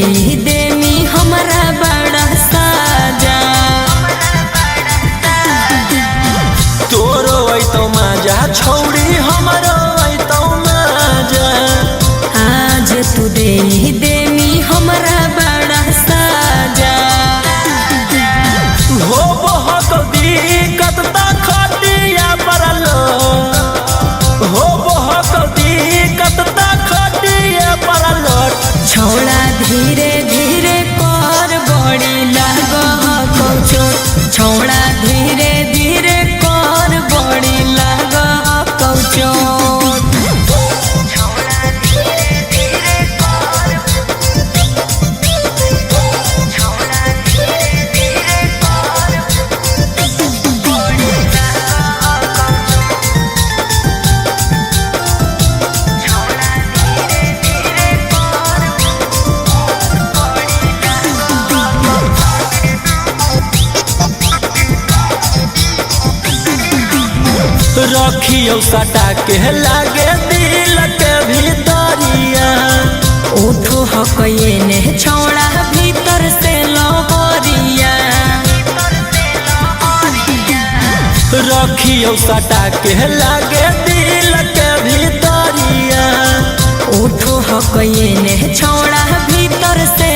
देमी हमरा बड़ा साजा। तोरो तो माजा छौड़ी हमरो तो माजा। आज तू देमी हमरा बड़ा साजा। हो बहुत दिक्कत ता खटिया परलो। हो बहुत दिक्कत ता खटिया परलो। छौड़ा धीरे धीरे कर बड़ी लागो चोट। छौड़ा धीरे धीरे कर बड़ी लागो चोट। रखियो सटा के लागे दिल के भीतरिया। उठो हकये ने छौड़ा भीतर से लहरिया। रखियो सटा के लागे दिल के भीतरिया। उठो हकये ने छौड़ा भीतर से